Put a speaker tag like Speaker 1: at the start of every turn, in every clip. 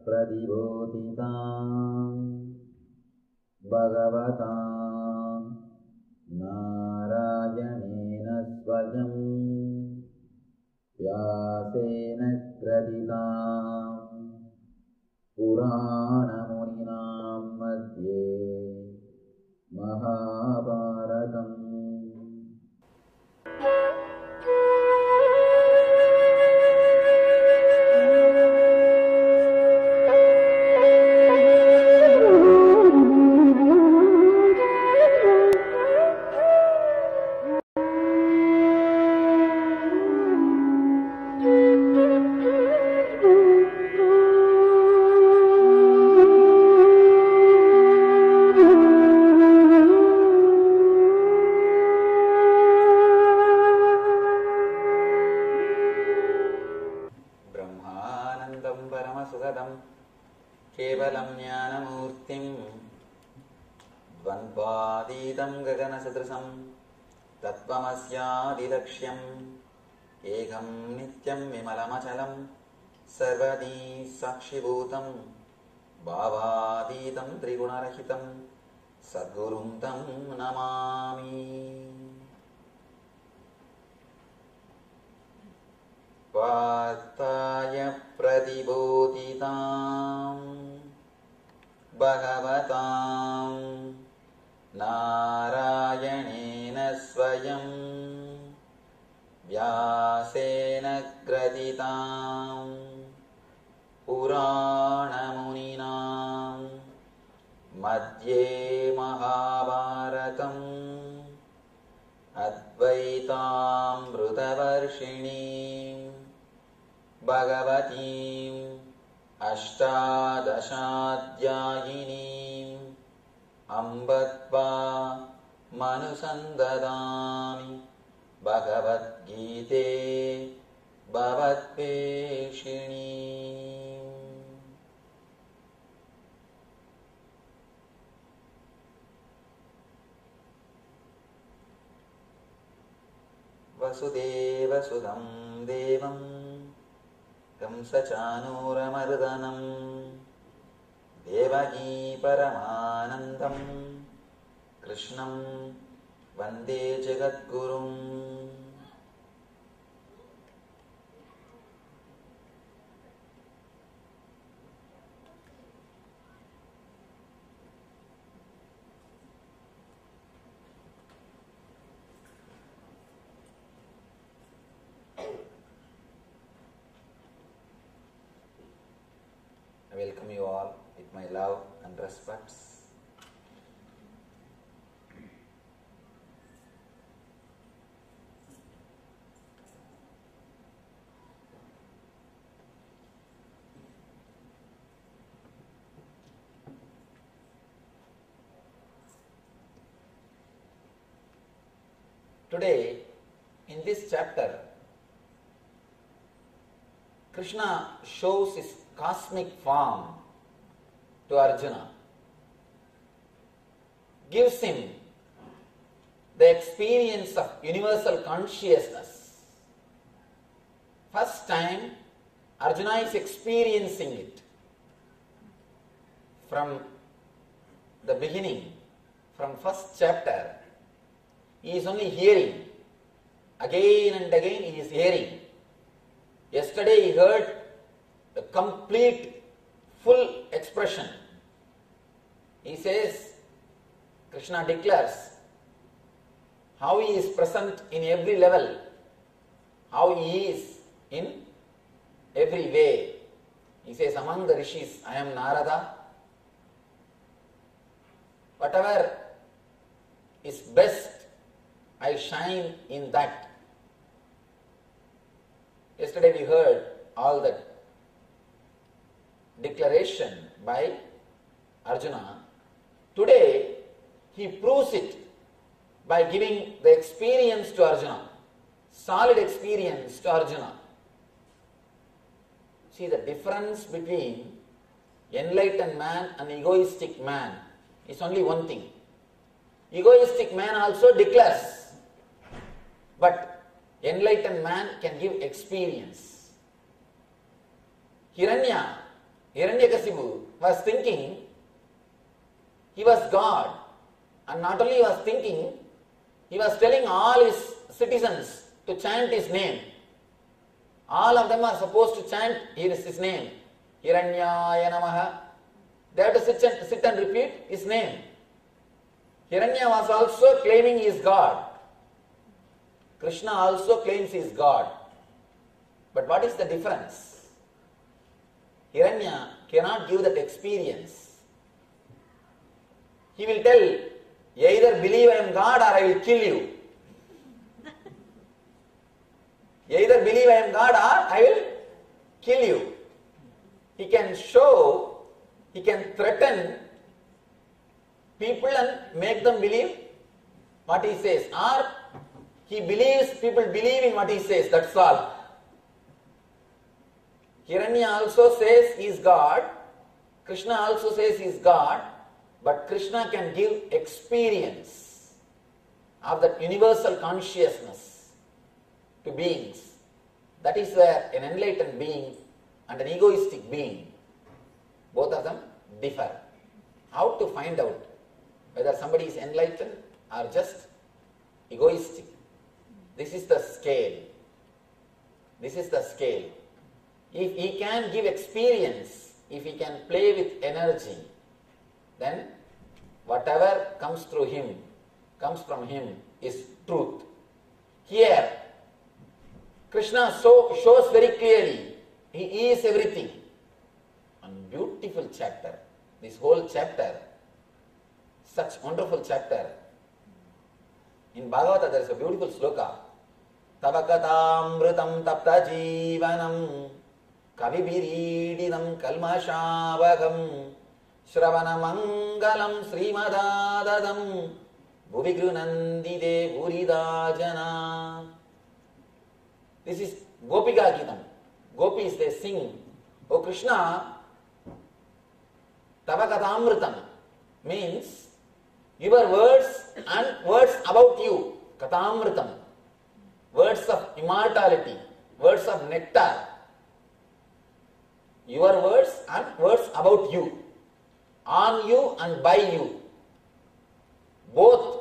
Speaker 1: प्रतिबोधितां भगवता नारायणेन स्वयं व्यासेन ग्रथितां पुराणमुनिनां मध्ये महाभारतम्। केवलं ज्ञानमूर्तिं द्वन्द्वातीतं गगनसदृशं तत्त्वमस्यादिलक्ष्यम् एकं नित्यं विमलमचलं सर्वदी साक्षिभूतं भावातीतं त्रिगुणरहितं सद्गुरुं तं नमामि। वार्ताय प्रतिबोधितां भगवतां नारायणेन स्वयं व्यासेन ग्रथितां पुराणमुनिनां मध्ये महाभारतम् अद्वैतामृतवर्षिणीं भगवतीम् अष्टादशाध्यायिनीम् अम्ब त्वामनुसन्दधामि भगवद्गीते भवद्वेषिणीम्। वसुदेवसुतं देवं कंसचानूरमर्दनं देवकी परमानन्दं कृष्णं वन्दे जगद्गुरुम्। I welcome you all with my love and respects. Today, in this chapter, Krishna shows his cosmic form to Arjuna, gives him the experience of universal consciousness. First time Arjuna is experiencing it. From the beginning, from first chapter, he is only hearing. Again and again he is hearing. Yesterday he heard the complete, full expression. He says, Krishna declares how he is present in every level, how he is in every way. He says, among the rishis, I am Narada. Whatever is best, I shine in that. Yesterday we heard all that declaration by Arjuna. Today he proves it by giving the experience to Arjuna, solid experience to Arjuna. See, the difference between enlightened man and egoistic man is only one thing. Egoistic man also declares, but enlightened man can give experience. Hiranya Hiranyakasipu was thinking he was God, and not only he was thinking, he was telling all his citizens to chant his name. All of them are supposed to chant his name. Hiranyaya Namaha. They have to sit and repeat his name. Hiranya was also claiming he is God. Krishna also claims he is God. But what is the difference? Hiranya cannot give that experience. He will tell, either believe I am God or I will kill you. Either believe I am God or I will kill you. He can show, he can threaten people and make them believe what he says. Or he believes, people believe in what he says, that's all. Hiranya also says he is God. Krishna also says he is God. But Krishna can give experience of that universal consciousness to beings. That is where an enlightened being and an egoistic being, both of them differ. How to find out whether somebody is enlightened or just egoistic? This is the scale. This is the scale. If he can give experience, if he can play with energy, then whatever comes through him, comes from him, is truth. Here, Krishna shows very clearly, he is everything. And beautiful chapter, this whole chapter, such wonderful chapter. In Bhagavata there is a beautiful sloka. Tavakatamritam tapta jivanam kavibirididam kalmashavagam Shravana Mangalam Srimadadadam Bhuvigrunandide Buridajana. This is Gopika Gitam. Gopis, they sing, O Krishna, Tavakatamritam means your words and words about you. Katamritam. Words of immortality. Words of nectar. Your words and words about you. On you and by you. Both.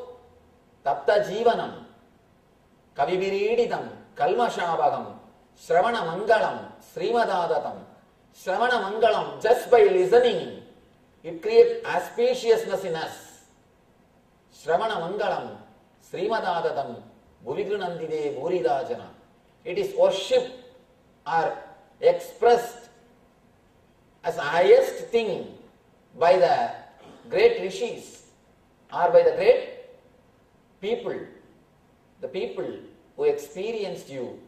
Speaker 1: Tapta Jivanam, Kavivirididam, Kalmashabhagam, Shravana Mangalam, Srimadadatam. Shravana Mangalam, just by listening, it creates auspiciousness in us. Shravana Mangalam, Srimadadatam, Bhuvigrunandide Buridajana. It is worshipped or expressed as the highest thing by the great rishis or by the great people, the people who experienced you.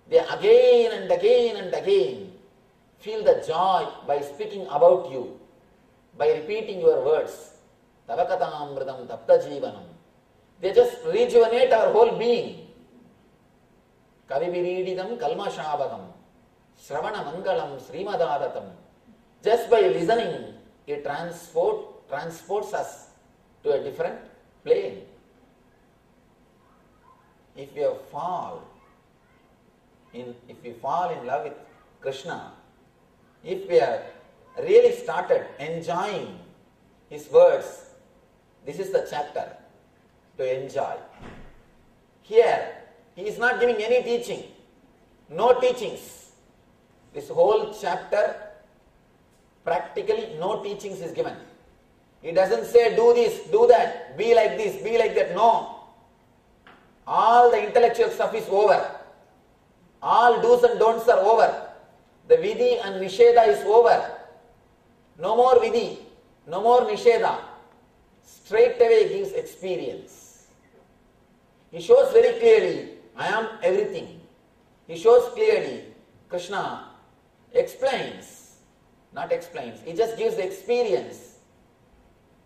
Speaker 1: They again and again and again feel the joy by speaking about you, by repeating your words. Tavakatamritam tapta jivanam. They just rejuvenate our whole being. Kavivirididam kalmashabhagam, Shravana Mangalam Srimadadatam. Just by listening, it transports us to a different plane. If we fall in love with Krishna, if we have really started enjoying his words, this is the chapter to enjoy. Here, he is not giving any teaching, no teachings. This whole chapter, practically no teachings is given. He doesn't say do this, do that, be like this, be like that. No. All the intellectual stuff is over. All do's and don'ts are over. The vidhi and nisheda is over. No more vidhi, no more nisheda. Straight away gives experience. He shows very clearly, I am everything. He shows clearly, Krishna explains, not explains, he just gives the experience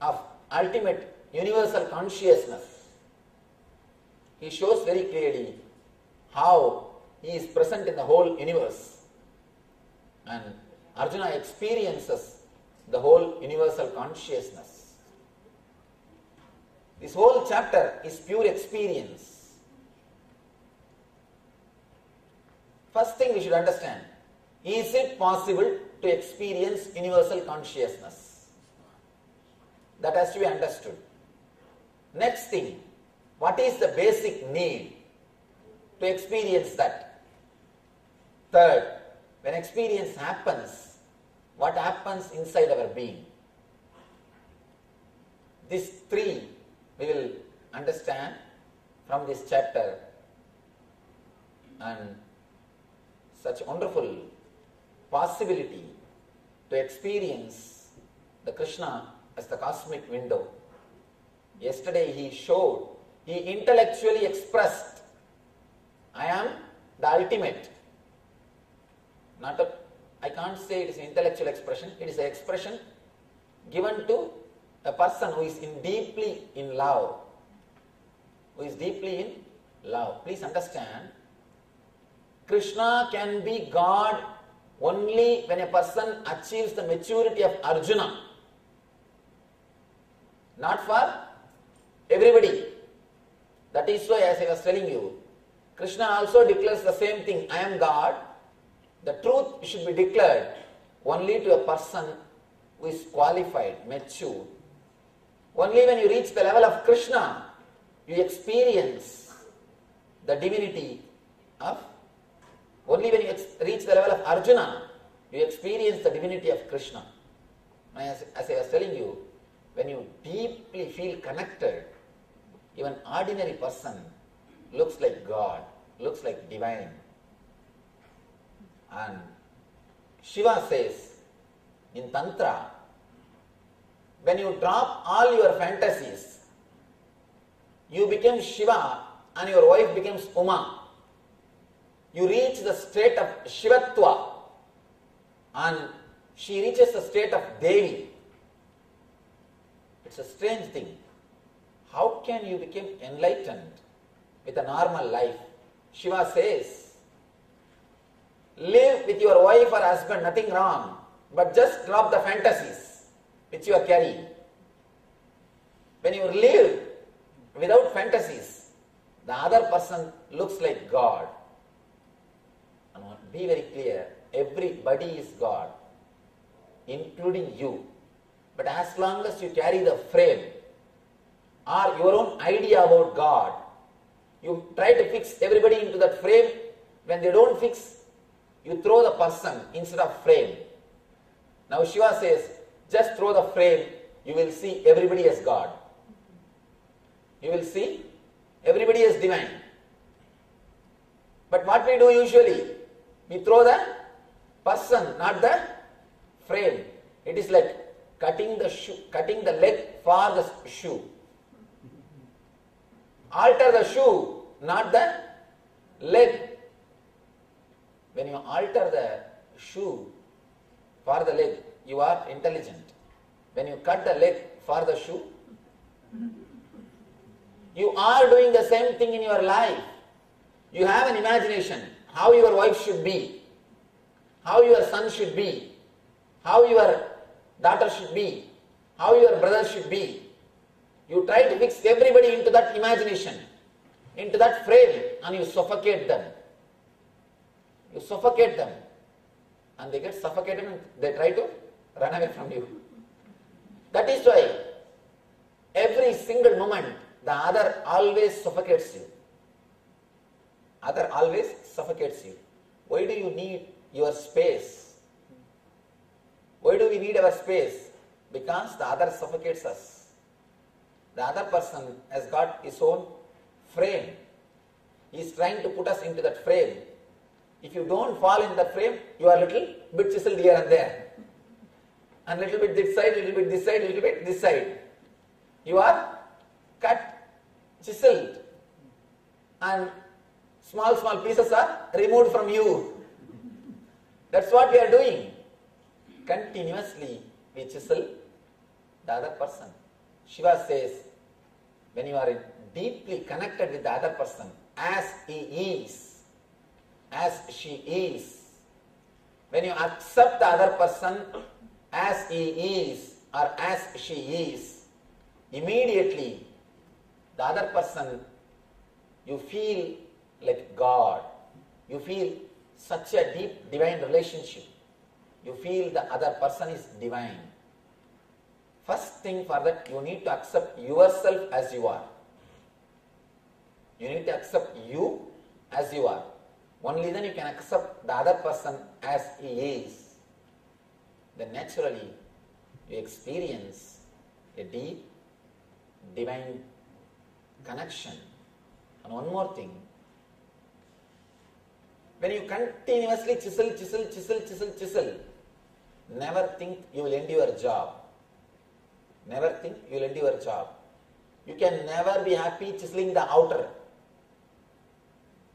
Speaker 1: of ultimate universal consciousness. He shows very clearly how he is present in the whole universe. And Arjuna experiences the whole universal consciousness. This whole chapter is pure experience. First thing we should understand, Is it possible to experience universal consciousness? That has to be understood. Next thing, what is the basic need to experience that? Third, when experience happens, what happens inside our being? These three we will understand from this chapter, and such wonderful possibility to experience the Krishna as the cosmic window. Yesterday he intellectually expressed, I am the ultimate. I can't say it is an intellectual expression, it is an expression given to a person who is deeply in love. Please understand, Krishna can be God only when a person achieves the maturity of Arjuna. Not for everybody. That is why, as I was telling you, Krishna also declares the same thing, I am God. The truth should be declared only to a person who is qualified, mature. Only when you reach the level of Krishna, you experience the divinity of, only when you reach the level of Arjuna, you experience the divinity of Krishna. As I was telling you, when you deeply feel connected, even ordinary person looks like God, looks like divine. And Shiva says in Tantra, when you drop all your fantasies, you become Shiva and your wife becomes Uma. You reach the state of Shivatva and she reaches the state of Devi. It's a strange thing. How can you become enlightened with a normal life? Shiva says, live with your wife or husband, nothing wrong, but just drop the fantasies which you are carrying. When you live without fantasies, the other person looks like God. And be very clear, everybody is God, including you. But as long as you carry the frame or your own idea about God, you try to fix everybody into that frame. When they don't fix, you throw the person instead of frame. Now Shiva says, just throw the frame, you will see everybody as God. You will see everybody as divine. But what we do usually, we throw the person, not the frame. It is like cutting the leg for the shoe. Alter the shoe, not the leg. When you alter the shoe for the leg, you are intelligent. When you cut the leg for the shoe, you are doing the same thing in your life. You have an imagination, how your wife should be, how your son should be, how your daughter should be, how your brother should be. You try to fix everybody into that imagination, into that frame, and you suffocate them. You suffocate them, and they get suffocated and they try to run away from you. That is why every single moment the other always suffocates you. Other always suffocates you. Why do you need your space? Why do we need our space? Because the other suffocates us. The other person has got his own frame. He is trying to put us into that frame. If you don't fall in the frame, you are a little bit chiseled here and there. And little bit this side, little bit this side, little bit this side. You are cut, chiseled, and small pieces are removed from you. That's what we are doing. Continuously we chisel the other person. Shiva says, when you are deeply connected with the other person, as he is, as she is, when you accept the other person as he is or as she is, immediately the other person, you feel like God. You feel such a deep divine relationship. You feel the other person is divine. First thing for that, you need to accept yourself as you are. You need to accept you as you are. Only then you can accept the other person as he is. Then naturally you experience a deep divine connection. And one more thing, when you continuously chisel, never think you will end your job. Never think you will end your job. You can never be happy chiseling the outer.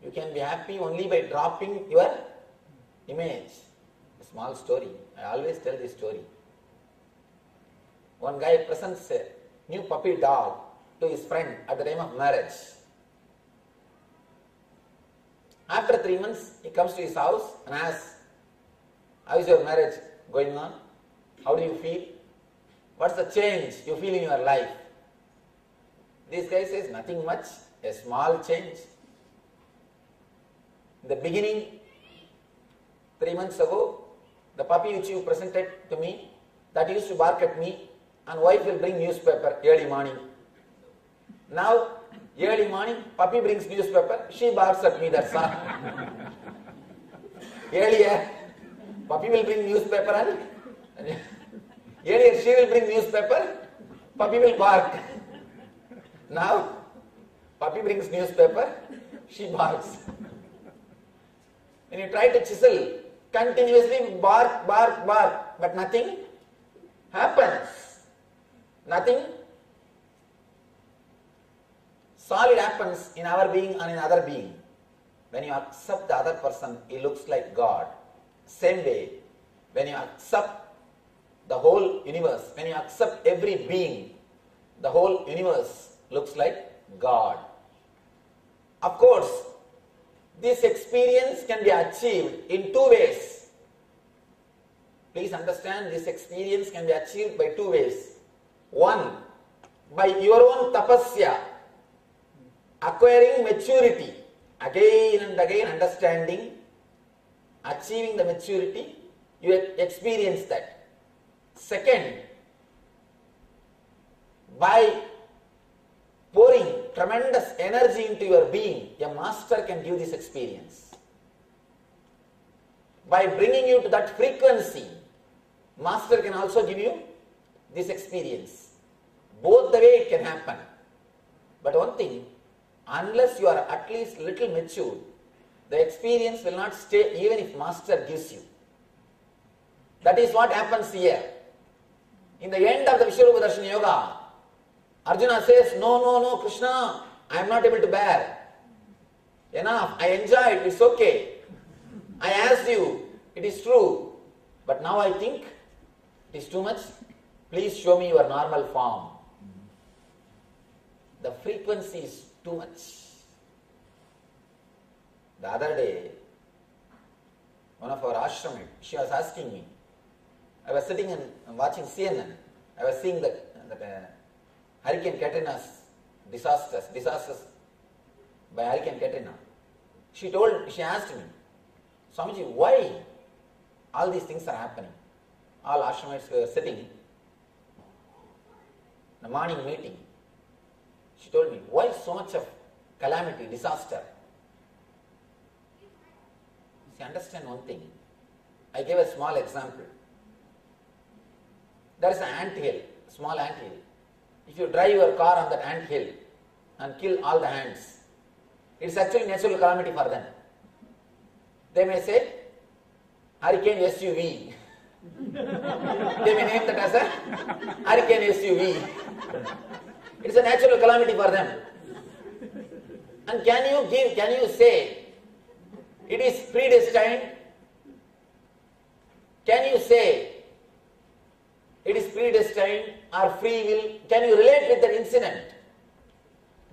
Speaker 1: You can be happy only by dropping your image. A small story. I always tell this story. One guy presents a new puppy dog to his friend at the time of marriage. After 3 months, he comes to his house and asks, how is your marriage going on? How do you feel? What's the change you feel in your life? This guy says, nothing much, a small change. In the beginning, 3 months ago, the puppy which you presented to me, that used to bark at me, and wife will bring newspaper early morning. Now, early morning, puppy brings newspaper, she barks at me, that's all. Earlier, puppy will bring newspaper and earlier she will bring newspaper, puppy will bark. Now, puppy brings newspaper, she barks. When you try to chisel, continuously bark, but nothing happens. Nothing solid happens in our being and in other being. When you accept the other person, he looks like God. Same way, when you accept the whole universe, when you accept every being, the whole universe looks like God. Of course, this experience can be achieved in 2 ways. Please understand, this experience can be achieved by 2 ways. One, by your own tapasya, acquiring maturity, again and again understanding, achieving the maturity, you experience that. Second, by pouring tremendous energy into your being, a master can give this experience. By bringing you to that frequency, master can also give you this experience. Both the way it can happen. But one thing, unless you are at least little mature, the experience will not stay even if master gives you. That is what happens here. In the end of the Vishwarupa Darshana Yoga, Arjuna says, no, Krishna, I am not able to bear. Enough, I enjoyed, it's okay. I asked you, it is true. But now I think it is too much. Please show me your normal form. The frequency is too much. The other day, one of our ashramites, she was asking me, I was sitting and watching CNN. I was seeing that Hurricane Katrina's disasters by Hurricane Katrina. She asked me, Swamiji, why all these things are happening? All ashramites were sitting in a morning meeting. She told me, why so much of calamity, disaster? See, understand one thing. I gave a small example. There is an ant hill, small ant hill. If you drive your car on that ant hill and kill all the ants, it's actually natural calamity for them. They may say, Hurricane SUV. They may name that as a Hurricane SUV. It's a natural calamity for them. And can you say it is predestined? Can you say it is predestined or free will? Can you relate with that incident?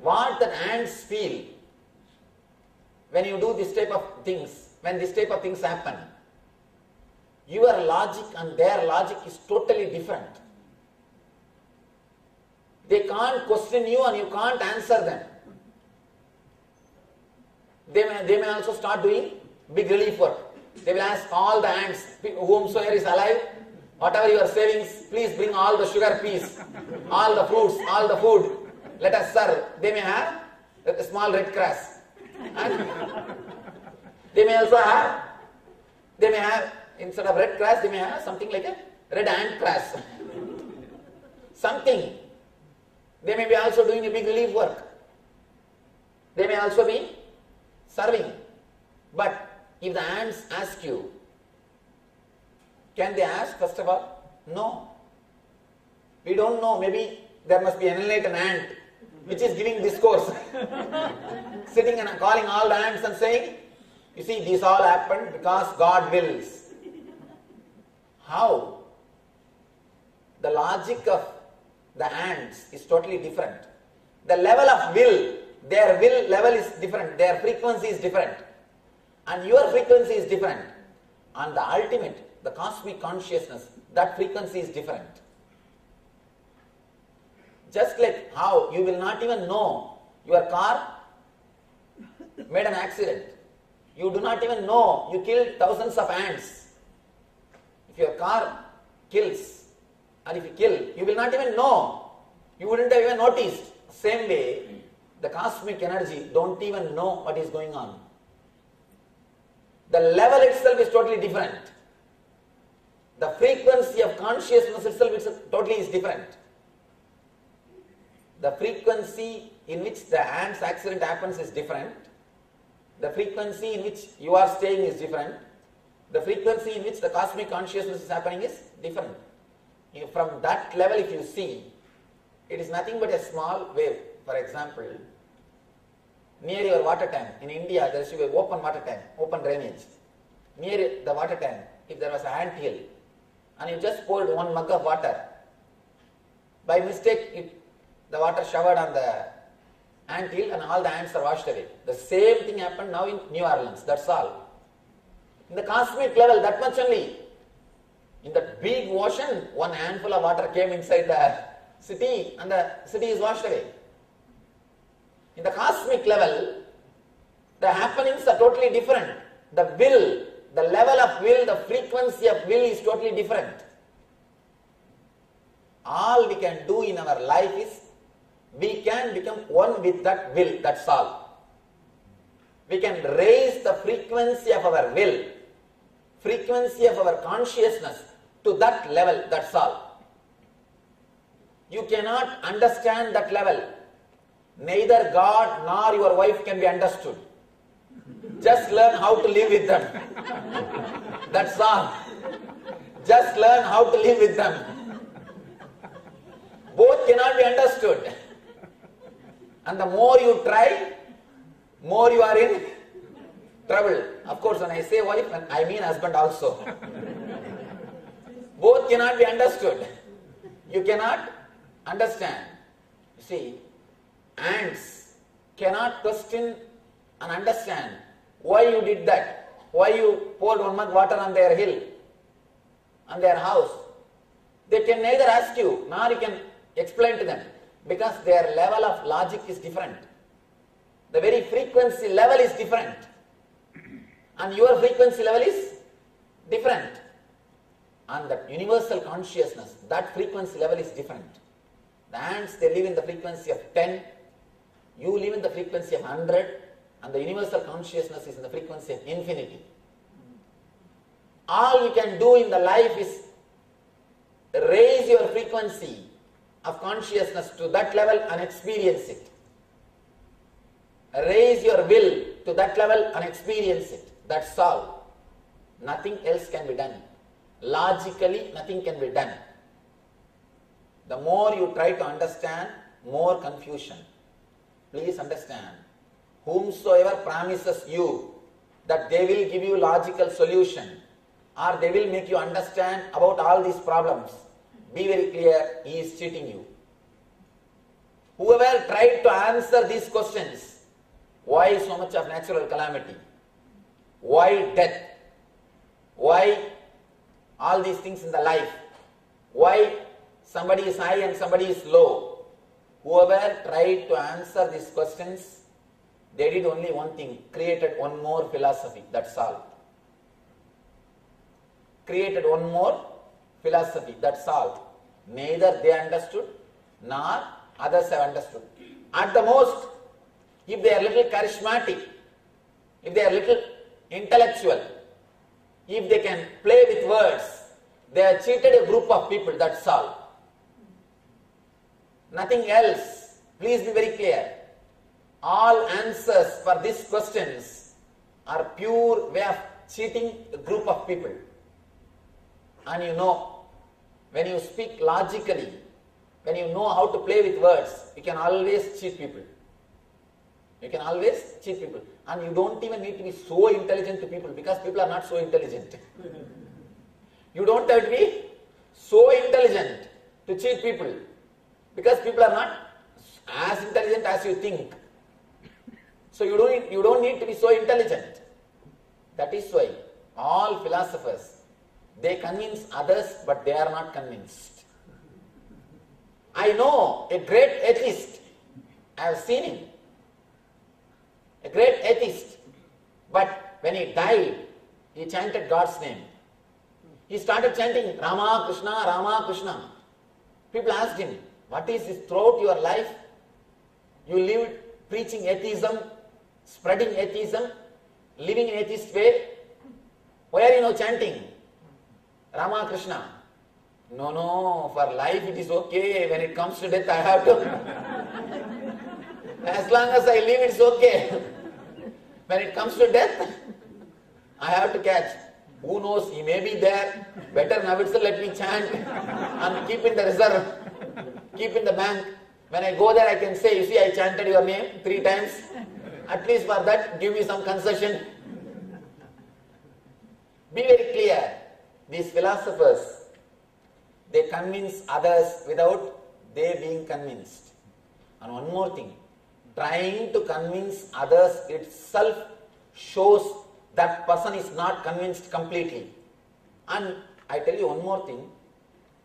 Speaker 1: What the ants feel when you do this type of things, when this type of things happen? Your logic and their logic is totally different. They can't question you and you can't answer them. They may also start doing big relief work. They will ask all the ants, whomsoever is alive, whatever your savings, please bring all the sugar peas, all the fruits, all the food. Let us serve. They may have a small red grass. And they may also have, instead of red grass, they may have something like a red ant grass. Something. They may be also doing a big relief work. They may also be serving. But if the ants ask you, can they ask first of all? No. We don't know. Maybe there must be an enlightened ant which is giving discourse. Sitting and calling all the ants and saying, you see, this all happened because God wills. How? The logic of the ants is totally different. The level of will, their will level is different, their frequency is different. And your frequency is different. And the ultimate, the cosmic consciousness, that frequency is different. Just like how you will not even know your car made an accident. You do not even know you killed thousands of ants. If your car kills, and if you kill, you will not even know. You wouldn't have even noticed. Same way, the cosmic energy don't even know what is going on. The level itself is totally different. The frequency of consciousness itself totally is different. The frequency in which the ant's accident happens is different. The frequency in which you are staying is different. The frequency in which the cosmic consciousness is happening is different. From that level, if you see, it is nothing but a small wave. For example, near your water tank, in India there should be an open water tank, open drainage. Near the water tank, if there was an ant hill, and you just poured 1 mug of water, by mistake the water showered on the ant hill and all the ants are washed away. The same thing happened now in New Orleans, that's all. In the cosmic level, that much only. In that big ocean, 1 handful of water came inside the city and the city is washed away. In the cosmic level, the happenings are totally different. The will, the level of will, the frequency of will is totally different. All we can do in our life is, we can become one with that will, that's all. We can raise the frequency of our will, frequency of our consciousness to that level, that's all. You cannot understand that level. Neither God nor your wife can be understood. Just learn how to live with them. That's all. Just learn how to live with them. Both cannot be understood. And the more you try, more you are in trouble. Of course, when I say wife, I mean husband also. Both cannot be understood. You cannot understand. You see, ants cannot question and understand why you did that, why you poured 1 mug water on their hill, on their house. They can neither ask you nor you can explain to them, because their level of logic is different. The very frequency level is different. And your frequency level is different. And that universal consciousness, that frequency level is different. The ants, they live in the frequency of 10, you live in the frequency of 100, and the universal consciousness is in the frequency of infinity. All you can do in the life is raise your frequency of consciousness to that level and experience it. Raise your will to that level and experience it. That's all. Nothing else can be done. Logically, nothing can be done. The more you try to understand, more confusion. Please understand, whomsoever promises you that they will give you logical solution or they will make you understand about all these problems, be very clear, he is cheating you. Whoever tried to answer these questions, why so much of natural calamity? Why death? Why all these things in the life? Why somebody is high and somebody is low? Whoever tried to answer these questions, They did only one thing, created one more philosophy, that's all. Created one more philosophy, that's all. Neither they understood, nor others have understood. At the most, if they are little charismatic, if they are little intellectual, if they can play with words, they have cheated a group of people, that's all. Nothing else. Please be very clear. All answers for these questions are pure way of cheating a group of people. And you know, when you speak logically, when you know how to play with words, you can always cheat people. You can always cheat people. And you don't even need to be so intelligent to people, because people are not so intelligent. You don't have to be so intelligent to cheat people, because people are not as intelligent as you think. So you don't need to be so intelligent. That is why all philosophers, they convince others, but they are not convinced. I know a great atheist. I have seen him. A great atheist. But when he died, he chanted God's name. He started chanting Rama Krishna, Rama Krishna. People asked him, what is this throughout your life? You lived preaching atheism, spreading atheism, living in atheist way. Why are you now chanting Rama Krishna? No, for life it is okay. When it comes to death, I have to. As long as I live, it's okay. When it comes to death, I have to catch. Who knows, he may be there. Better now itself let me chant and keep in the reserve, keep in the bank. When I go there, I can say, you see, I chanted your name 3 times. At least for that, give me some concession. Be very clear. These philosophers, they convince others without they being convinced. And one more thing, trying to convince others itself shows that person is not convinced completely. And I tell you one more thing,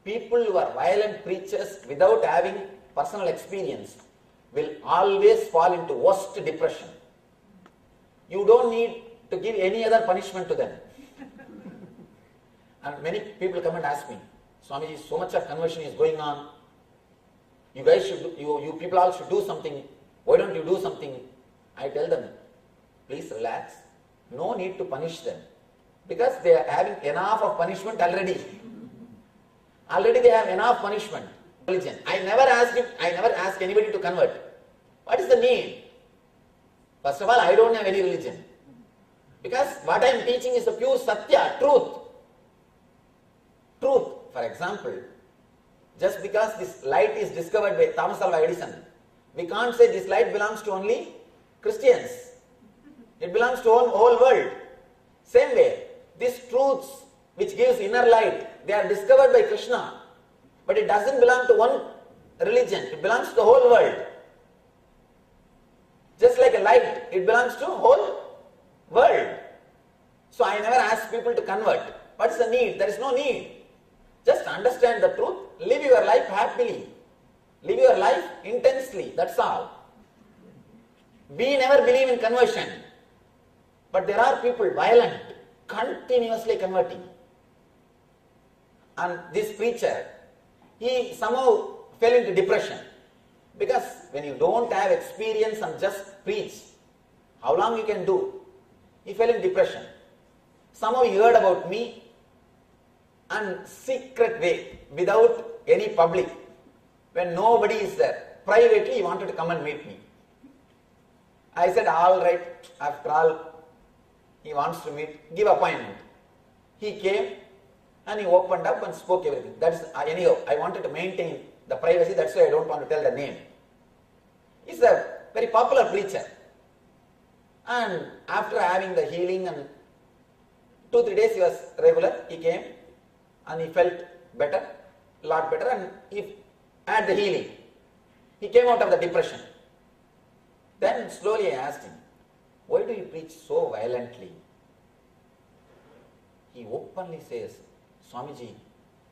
Speaker 1: people who are violent preachers without having personal experience will always fall into worst depression. You don't need to give any other punishment to them. And many people come and ask me, Swamiji, so much of conversion is going on. You guys should, you people all should do something. Why don't you do something? I tell them, please relax. No need to punish them. Because they are having enough of punishment already. Already they have enough punishment. Religion. I never ask anybody to convert. What is the need? First of all, I don't have any religion. Because what I am teaching is the pure Satya, truth. Truth. For example, just because this light is discovered by Thomas Alva Edison, we can't say this light belongs to only Christians. It belongs to whole world. Same way, these truths which gives inner light, they are discovered by Krishna. But it doesn't belong to one religion. It belongs to the whole world. Just like a light, it belongs to whole world. So I never ask people to convert. What's the need? There is no need. Just understand the truth. Live your life happily. Live your life intensely. That's all. We never believe in conversion. But there are people violent, continuously converting. And this preacher, he somehow fell into depression. Because when you don't have experience and just preach, how long you can do? He fell in depression. Somehow he heard about me, and secret way, without any public, when nobody is there, privately he wanted to come and meet me. I said, all right, after all, he wants to meet, give appointment. He came and he opened up and spoke everything. That's anyhow, I wanted to maintain the privacy, that's why I don't want to tell the name. He's a very popular preacher. And after having the healing and 2-3 days he was regular, he came and he felt better, lot better, and he had the healing. He came out of the depression. Then slowly I asked him, why do you preach so violently? He openly says, Swamiji,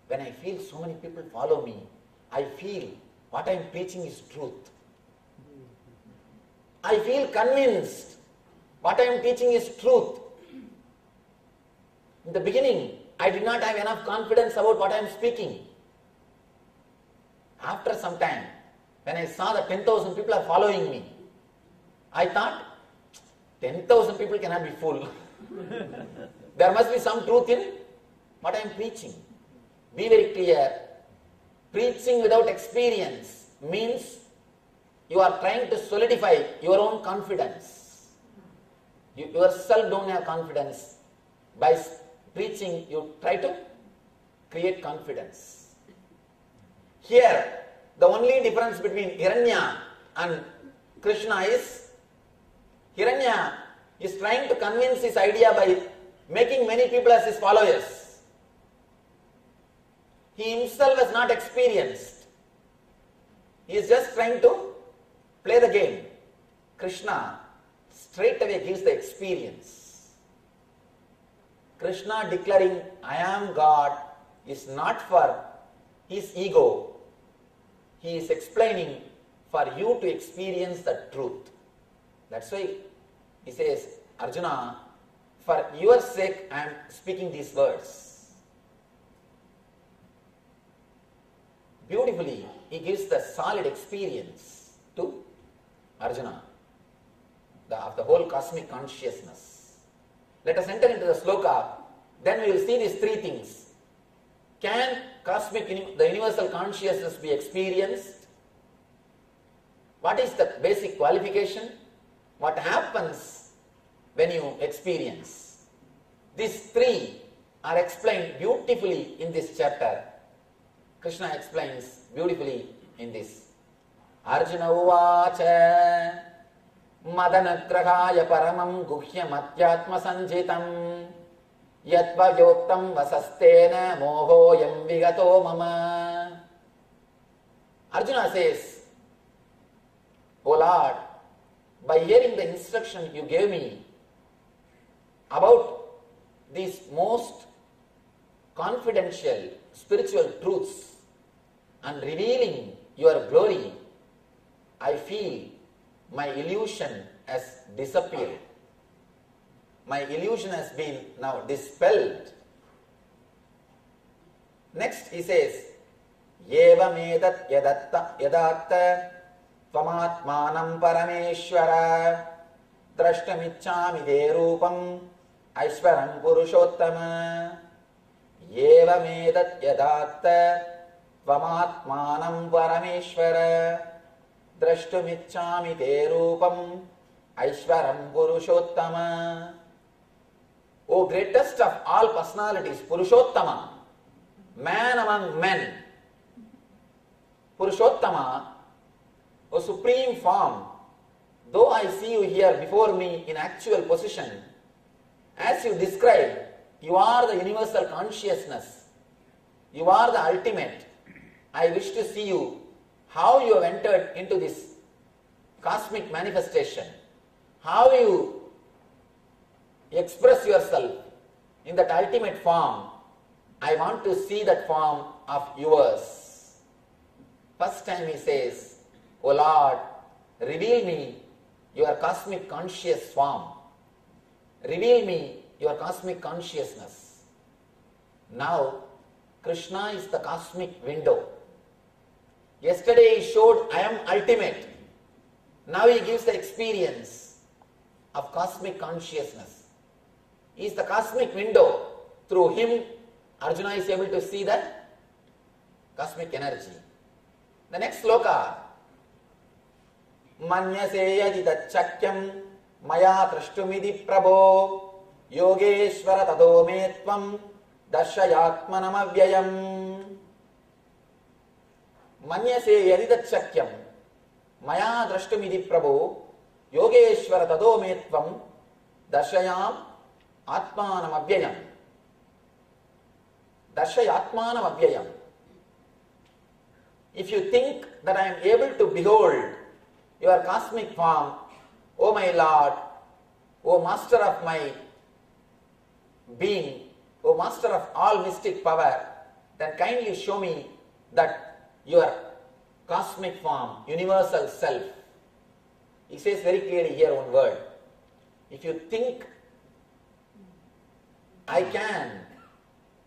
Speaker 1: when I feel so many people follow me, I feel what I am preaching is truth. I feel convinced what I am teaching is truth. In the beginning, I did not have enough confidence about what I am speaking. After some time, when I saw that 10,000 people are following me, I thought, 10,000 people cannot be full. There must be some truth in what I am preaching. Be very clear. Preaching without experience means you are trying to solidify your own confidence. You yourself don't have confidence. By preaching, you try to create confidence. Here, the only difference between Hiranya and Krishna is Hiranya is trying to convince his idea by making many people as his followers. He himself has not experienced. He is just trying to play the game. Krishna straight away gives the experience. Krishna declaring, I am God, is not for his ego. He is explaining for you to experience the truth. That's why he says, Arjuna, for your sake I am speaking these words. Beautifully, he gives the solid experience to Arjuna of the whole cosmic consciousness. Let us enter into the sloka, then we will see these three things. Can the universal consciousness be experienced? What is the basic qualification? What happens when you experience? These three are explained beautifully in this chapter. Krishna explains beautifully in this. Arjuna uvacha madanagrahaya paramam guhyam atyatma sanjitam yatva yoktam vasastena mohoyam vigato mama. Arjuna says, O Lord, by hearing the instruction you gave me about these most confidential spiritual truths and revealing your glory, I feel my illusion has disappeared. My illusion has been now dispelled. Next he says, Yevamedat yadatta tvamatmanam parameshwara drashtamichami te rupam aishwaram purushottama. Yevamedat yadatta tvamatmanam parameshwara drashtumichami te rupam aishwaram purushottama. O greatest of all personalities, Purushottama, man among men. Purushottama, O supreme form, though I see you here before me in actual position, as you describe, you are the universal consciousness. You are the ultimate. I wish to see you, how you have entered into this cosmic manifestation, how you express yourself in that ultimate form. I want to see that form of yours. First time he says, O Lord, reveal me your cosmic conscious form. Reveal me your cosmic consciousness. Now, Krishna is the cosmic window. Yesterday he showed, I am ultimate. Now he gives the experience of cosmic consciousness. He is the cosmic window. Through him, Arjuna is able to see the cosmic energy. The next sloka, Manyase yadita chakyam maya trashtumidi prabho yogeshvara tado me tvam darshayatmanam avyayam. Manyase yadita chakyam maya trashtumidi prabho yogeshvara tado me tvam darshayam atmanam avyayam. Darshayatmanam avyayam. If you think that I am able to behold your cosmic form, O my Lord, O Master of my being, O Master of all mystic power, then kindly show me that your cosmic form, universal self. He says very clearly here one word. If you think, I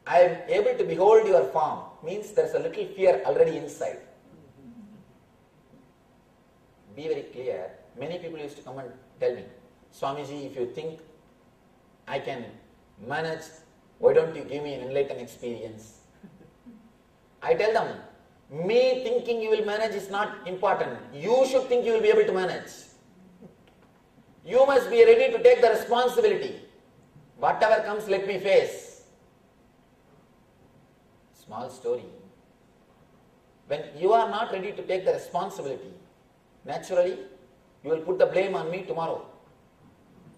Speaker 1: am able to behold your form, means there is a little fear already inside. Be very clear. Many people used to come and tell me, Swamiji, if you think I can manage, why don't you give me an enlightened experience? I tell them, me thinking you will manage is not important. You should think you will be able to manage. You must be ready to take the responsibility. Whatever comes, let me face. Small story. When you are not ready to take the responsibility, naturally, you will put the blame on me tomorrow.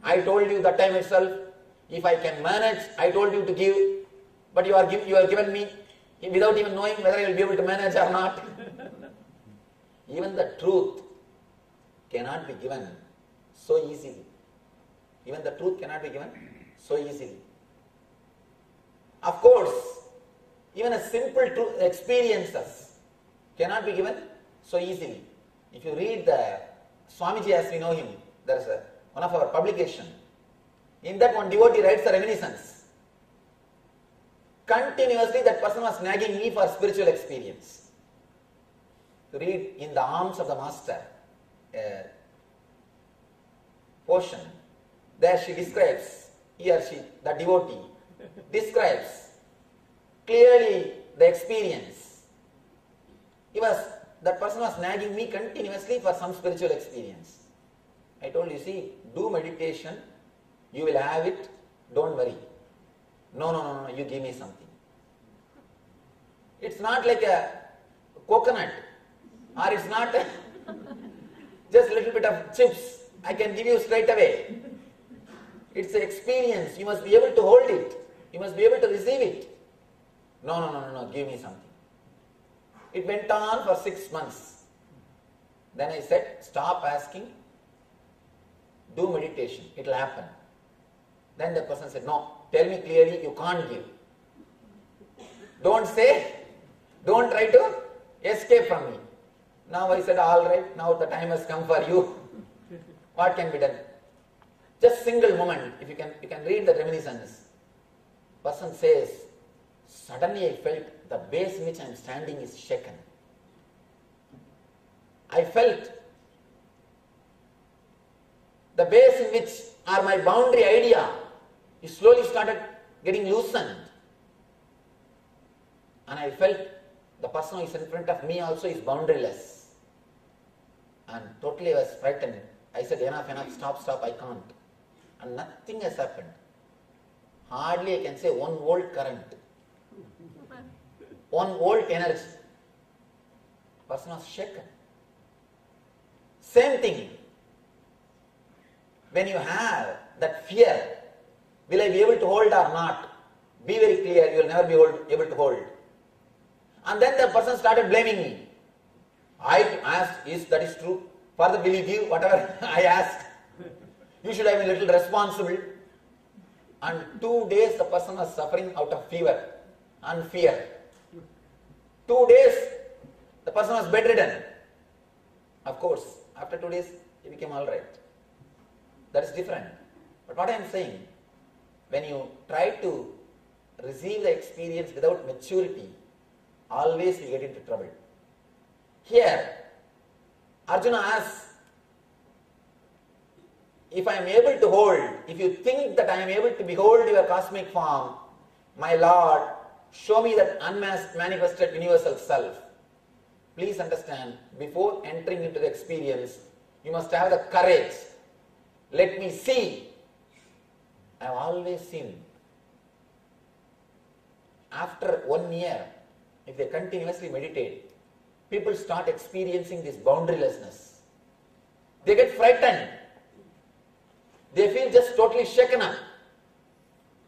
Speaker 1: I told you that time itself, if I can manage, I told you to give, but you are given me without even knowing whether I will be able to manage or not. Even the truth cannot be given so easily. Even the truth cannot be given so easily. Of course, even a simple truth experiences cannot be given so easily. If you read the Swamiji as we know him, there is one of our publication. In that one devotee writes a reminiscence. Continuously that person was nagging me for spiritual experience. To read In the Arms of the Master portion, there she describes, he or she, the devotee, describes clearly the experience. That person was nagging me continuously for some spiritual experience. I told you, see, do meditation, you will have it, don't worry. No, you give me something. It's not like a coconut, or it's not just a little bit of chips, I can give you straight away. It's an experience, you must be able to hold it, you must be able to receive it. No, give me something. It went on for 6 months. Then I said, stop asking, do meditation, it will happen. Then the person said, no, tell me clearly, you can't give. Don't say, don't try to escape from me. Now I said, all right, now the time has come for you. What can be done? Just single moment, if you can read the reminiscence. Person says, suddenly I felt the base in which I am standing is shaken. I felt the base in which are my boundary idea is slowly started getting loosened. And I felt the person who is in front of me also is boundaryless. And totally I was frightened. I said, enough, stop, I can't. And nothing has happened. Hardly I can say 1 volt current. 1 volt energy. Person was shaken. Same thing. When you have that fear, will I be able to hold or not? Be very clear, you will never be able to hold. And then the person started blaming me. I asked, that is true? Further, will you give whatever I asked? You should have been a little responsible. And 2 days the person was suffering out of fever and fear. 2 days the person was bedridden. Of course, after 2 days he became alright. That is different. But what I am saying, when you try to receive the experience without maturity, always you get into trouble. Here, Arjuna asks, if I am able to hold, if you think that I am able to behold your cosmic form, my Lord, show me that unmasked, manifested universal self. Please understand, before entering into the experience, you must have the courage. Let me see. I have always seen. After 1 year, if they continuously meditate, people start experiencing this boundarylessness. They get frightened. They feel just totally shaken up.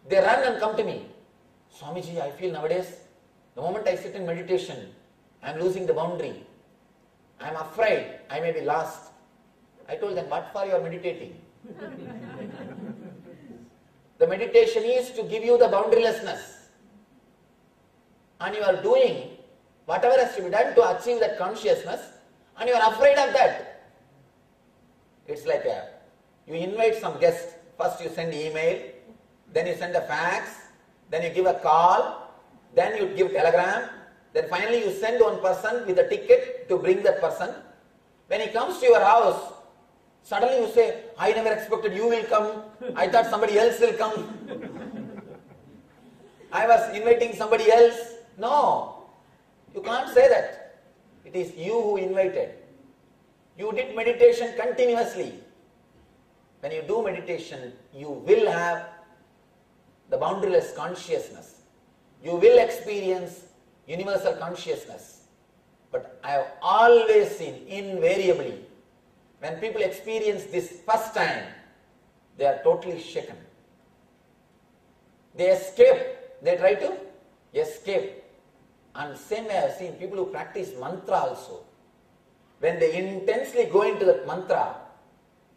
Speaker 1: They run and come to me. Swamiji, I feel nowadays, the moment I sit in meditation, I am losing the boundary. I am afraid I may be lost. I told them, what for you are meditating? The meditation is to give you the boundarylessness. And you are doing whatever has to be done to achieve that consciousness, and you are afraid of that. It's like you invite some guest. First you send email, then you send a fax, then you give a call, then you give telegram, then finally you send one person with a ticket to bring that person. When he comes to your house, suddenly you say, I never expected you will come. I thought somebody else will come. I was inviting somebody else. No, you can't say that. It is you who invited. You did meditation continuously. When you do meditation, you will have the boundaryless consciousness. You will experience universal consciousness. But I have always seen, invariably, when people experience this first time, they are totally shaken. They escape. They try to escape. And same way I have seen people who practice mantra also. When they intensely go into that mantra,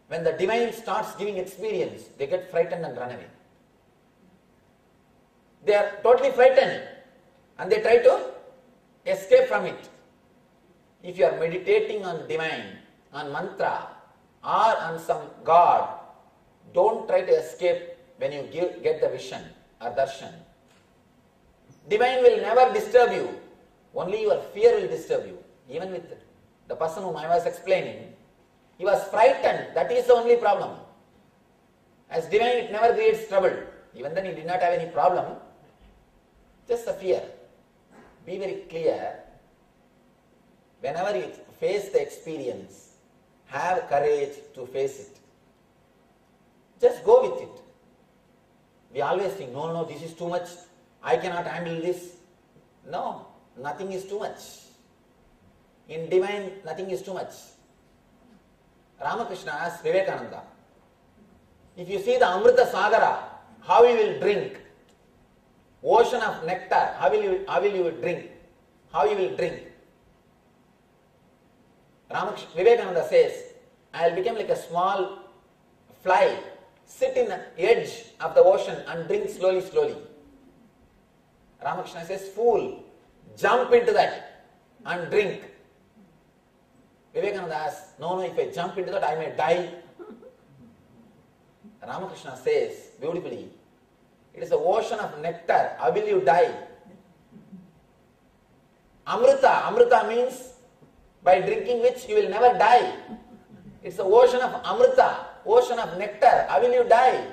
Speaker 1: when the divine starts giving experience, they get frightened and run away. They are totally frightened and they try to escape from it. If you are meditating on divine, on mantra, or on some God, don't try to escape when you get the vision or darshan. Divine will never disturb you. Only your fear will disturb you. Even with the person whom I was explaining, he was frightened. That is the only problem. As divine, it never creates trouble. Even then, he did not have any problem. Just the fear. Be very clear. Whenever you face the experience, have courage to face it. Just go with it. We always think, no, this is too much. I cannot handle this. No, nothing is too much. In divine, nothing is too much. Ramakrishna asked Vivekananda, if you see the Amrita Sagara, how you will drink? Ocean of nectar, how will you drink? How you will drink? Vivekananda says, I will become like a small fly, sit in the edge of the ocean and drink slowly, slowly. Ramakrishna says, fool, jump into that and drink. Vivekananda asks, no, if I jump into that, I may die. Ramakrishna says beautifully, it is the ocean of nectar, how will you die? Amrita means by drinking which you will never die. It's the ocean of Amrita, ocean of nectar, how will you die?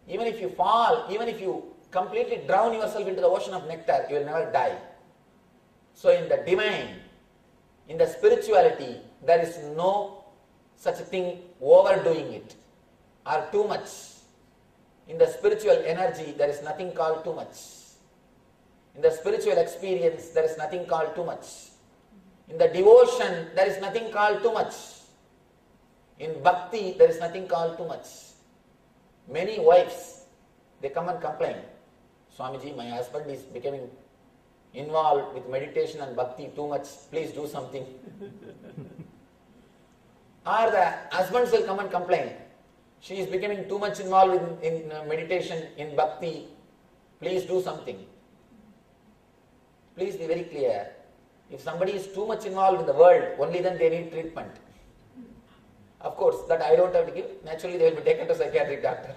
Speaker 1: Even if you fall, even if you completely drown yourself into the ocean of nectar, you will never die. So in the divine, in the spirituality, there is no such a thing overdoing it or too much. In the spiritual energy, there is nothing called too much. In the spiritual experience, there is nothing called too much. In the devotion, there is nothing called too much. In bhakti, there is nothing called too much. Many wives, they come and complain, Swamiji, my husband is becoming involved with meditation and bhakti too much, please do something. Or the husbands will come and complain, she is becoming too much involved in meditation, in bhakti, please do something. Please be very clear, if somebody is too much involved in the world, only then they need treatment. Of course, that I don't have to give, naturally they will be taken to psychiatric doctor.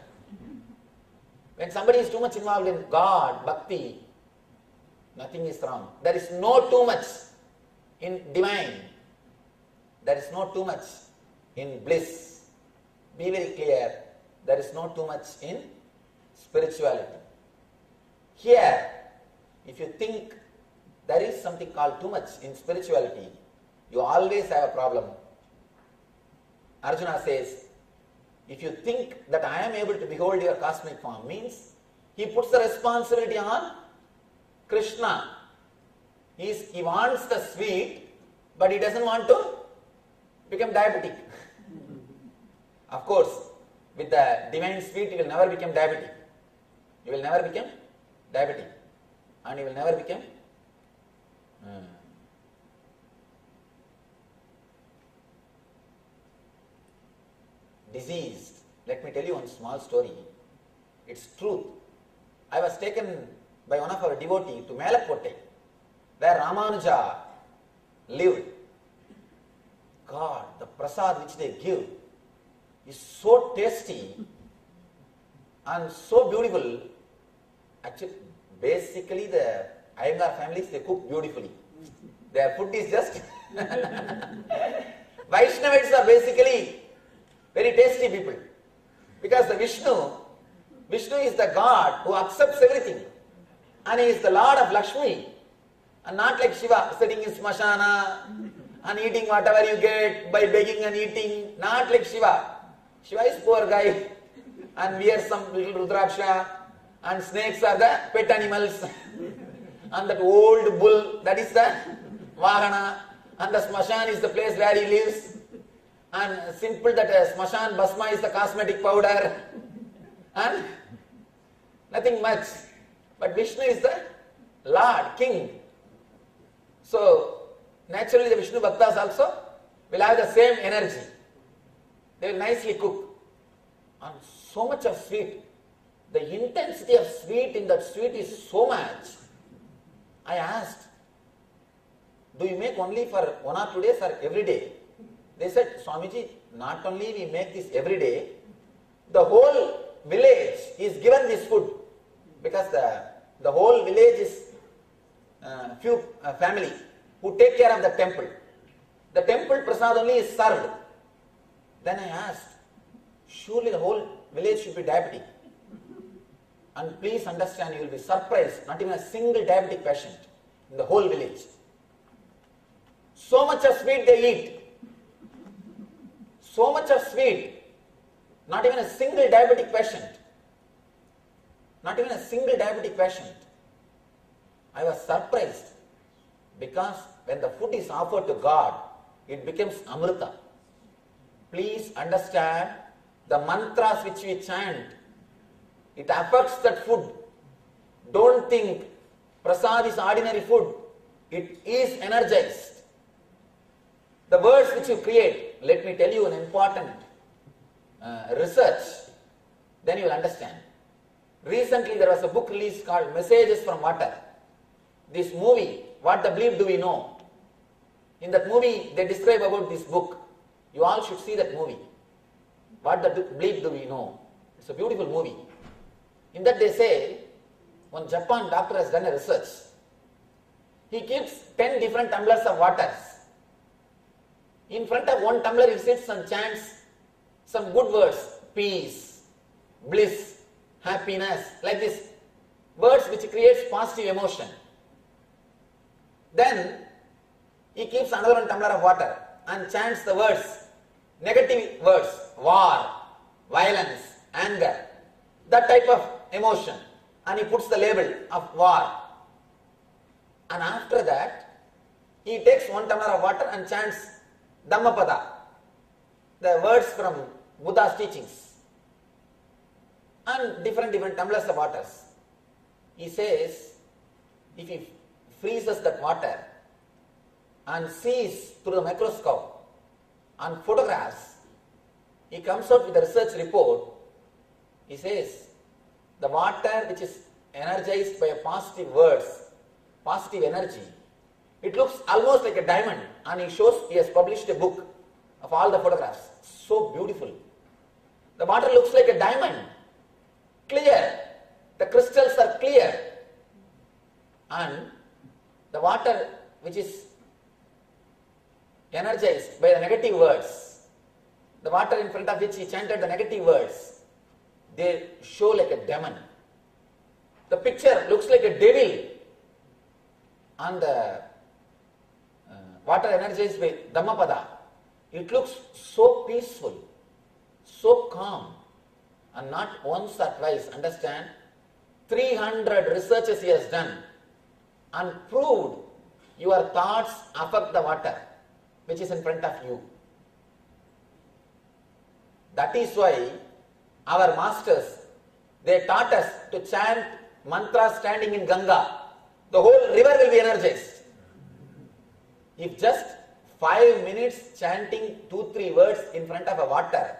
Speaker 1: When somebody is too much involved in God, bhakti, nothing is wrong. There is no too much in divine. There is no too much in bliss. Be very clear, there is no too much in spirituality. Here, if you think there is something called too much in spirituality, you always have a problem. Arjuna says, if you think that I am able to behold your cosmic form, means he puts the responsibility on Krishna. He wants the sweet, but he doesn't want to become diabetic. Of course, with the divine sweet, you will never become diabetic. You will never become diabetic. And you will never become diseased. Let me tell you one small story. It's truth. I was taken by one of our devotees to Melakotte, where Ramanuja lived. God, the prasad which they give is so tasty and so beautiful. Actually, basically the Iyengar families, they cook beautifully. Their food is just... Vaishnavites are basically very tasty people. Because the Vishnu is the God who accepts everything. And he is the Lord of Lakshmi. And not like Shiva, sitting in Smashana and eating whatever you get by begging and eating. Not like Shiva. Shiva is poor guy and wears some little Rudraksha, and snakes are the pet animals. And that old bull, that is the Vahana. And the Smashan is the place where he lives. And simple that Smashan Basma is the cosmetic powder. And nothing much. But Vishnu is the Lord, King. So, naturally the Vishnu Bhaktas also will have the same energy. They will nicely cook. And so much of sweet. The intensity of sweet in that sweet is so much. I asked, do you make only for 1 or 2 days or every day? They said, Swamiji, not only we make this every day, the whole village is given this food. Because the whole village is few family who take care of the temple. The temple prasad only is served. Then I asked, surely the whole village should be diabetic. And please understand, you will be surprised, not even a single diabetic patient in the whole village. So much of sweet they eat. So much of sweet. Not even a single diabetic patient. Not even a single diabetic patient. I was surprised because when the food is offered to God, it becomes amrita. Please understand, the mantras which we chant, it affects that food. Don't think prasad is ordinary food. It is energized. The words which you create, let me tell you an important research, then you will understand. Recently there was a book released called Messages from Water. This movie, What the Bleep Do We Know? In that movie they describe about this book. You all should see that movie. What the Bleep Do We Know? It's a beautiful movie. In that they say, one Japan doctor has done a research. He keeps 10 different tumblers of waters. In front of one tumbler he sits and chants some good words. Peace, bliss, happiness, like this. Words which creates positive emotion. Then he keeps another one tumbler of water and chants the words, negative words, war, violence, anger, that type of emotion, and he puts the label of war. And after that, he takes one tumbler of water and chants Dhammapada, the words from Buddha's teachings, and different tumblers of waters. He says, if he freezes that water and sees through the microscope and photographs, he comes out with a research report. He says, the water which is energized by positive words, positive energy, it looks almost like a diamond, and he has published a book of all the photographs. So beautiful. The water looks like a diamond, clear. The crystals are clear. And the water which is energized by the negative words, the water in front of which he chanted the negative words, they show like a demon. The picture looks like a devil. And the water energized by Dhammapada, it looks so peaceful, so calm. And not once or twice, understand, 300 researches he has done and proved your thoughts affect the water which is in front of you. That is why our masters, they taught us to chant mantras standing in Ganga. The whole river will be energized. If just 5 minutes chanting 2-3 words in front of a water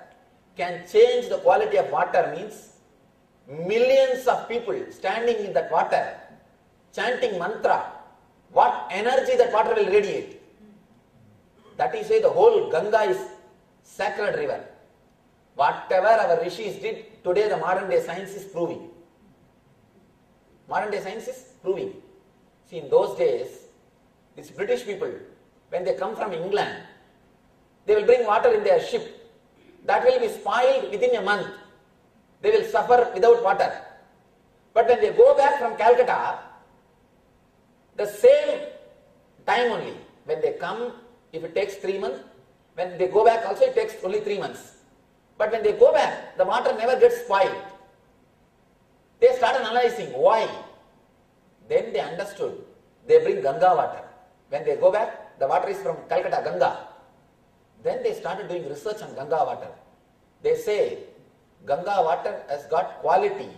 Speaker 1: can change the quality of water, means millions of people standing in that water chanting mantra, what energy that water will radiate. That is why the whole Ganga is sacred river. Whatever our rishis did, today the modern day science is proving. Modern day science is proving. See, in those days, these British people, when they come from England, they will bring water in their ship. That will be spoiled within a month. They will suffer without water. But when they go back from Calcutta, the same time only, when they come, if it takes 3 months, when they go back also it takes only 3 months. But when they go back, the water never gets spoiled. They started analyzing why. Then they understood. They bring Ganga water. When they go back, the water is from Calcutta, Ganga. Then they started doing research on Ganga water. They say Ganga water has got quality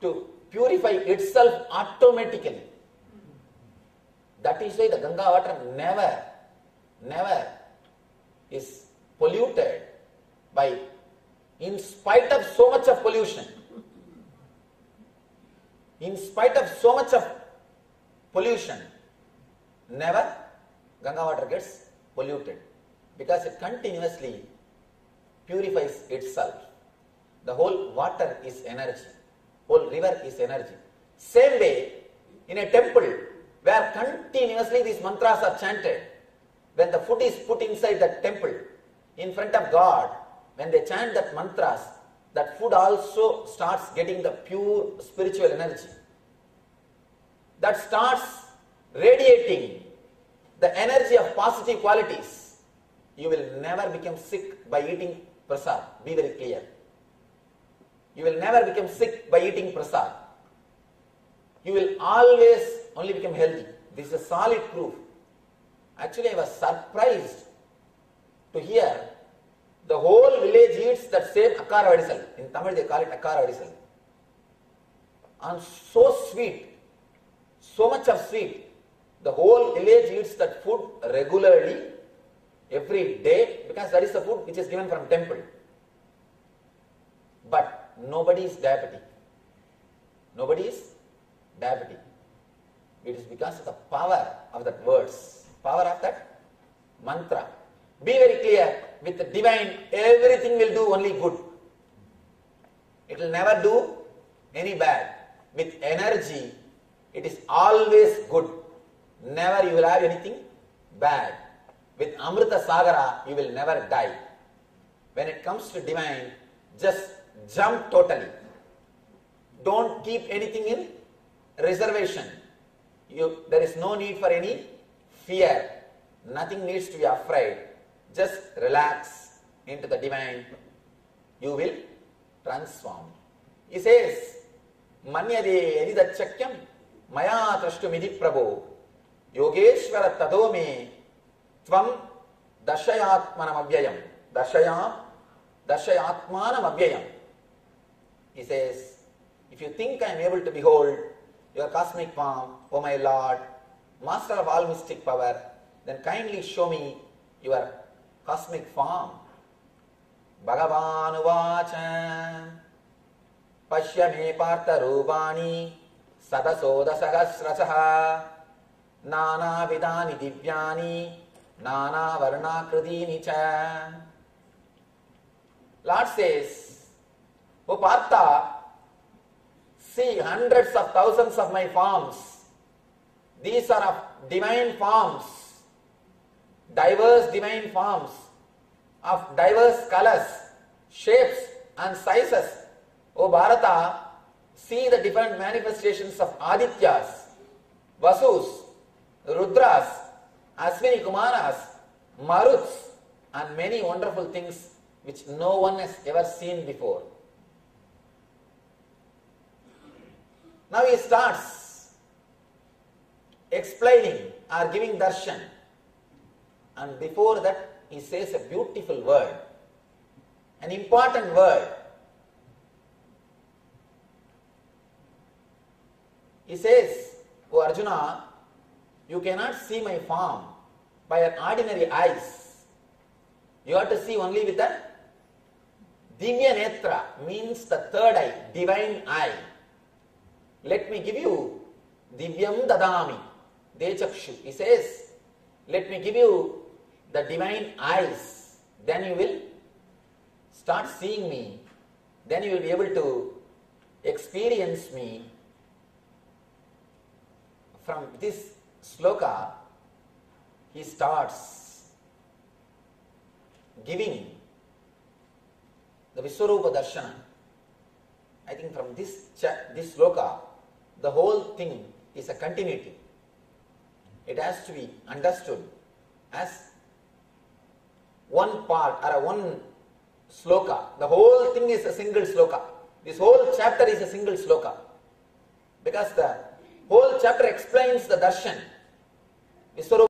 Speaker 1: to purify itself automatically. That is why the Ganga water never is polluted by, in spite of so much of pollution. In spite of so much of pollution, never Ganga water gets polluted because it continuously purifies itself. The whole water is energy. Whole river is energy. Same way, in a temple where continuously these mantras are chanted, when the food is put inside that temple, in front of God, when they chant that mantras, that food also starts getting the pure spiritual energy. That starts radiating the energy of positive qualities. You will never become sick by eating prasad. Be very clear. You will never become sick by eating prasad. You will always only become healthy. This is a solid proof. Actually, I was surprised to hear the whole village eats that same akkara vadisal. In Tamil they call it akkara vadisal. And so sweet, so much of sweet. The whole village eats that food regularly, every day, because that is the food which is given from temple. But nobody is diabetic. Nobody is diabetic. It is because of the power of that words, power of that mantra. Be very clear, with the divine, everything will do only good. It will never do any bad. With energy, it is always good. Never you will have anything bad. With Amrita Sagara, you will never die. When it comes to divine, just jump totally. Don't keep anything in reservation. There is no need for any fear. Nothing needs to be afraid. Just relax into the divine. You will transform. He says, Manyade edidachakyam maya trashtumidhi prabho yogeshwara tadome tvam dashayatmanam abhyayam. Dashayatmanam abhyayam. He says, if you think I am able to behold your cosmic form, O my Lord, Master of all mystic power, then kindly show me your cosmic form. Bhagavan uvacha Pashya me partha rupani sadasoda sahasrasaha nana vidani divyani nana varna kridini cha. Lord says, O Partha, see hundreds of thousands of my forms. These are of divine forms, diverse divine forms, of diverse colors, shapes and sizes. O Bharata, see the different manifestations of Adityas, Vasus, Rudras, Aswini Kumaras, Maruts and many wonderful things which no one has ever seen before. Now he starts explaining or giving darshan, and before that he says a beautiful word, an important word. He says, O Arjuna, you cannot see my form by your ordinary eyes. You have to see only with the Divya Netra, means the third eye, divine eye. Let me give you Divyam Dadami, Dechakshu. He says, let me give you the divine eyes, then you will start seeing me, then you will be able to experience me. From this sloka, he starts giving the Vishwarupa Darshana. I think from this sloka, the whole thing is a continuity. It has to be understood as one part or one sloka. The whole thing is a single sloka. This whole chapter is a single sloka. Because the whole chapter explains the darshan. Vishwarupa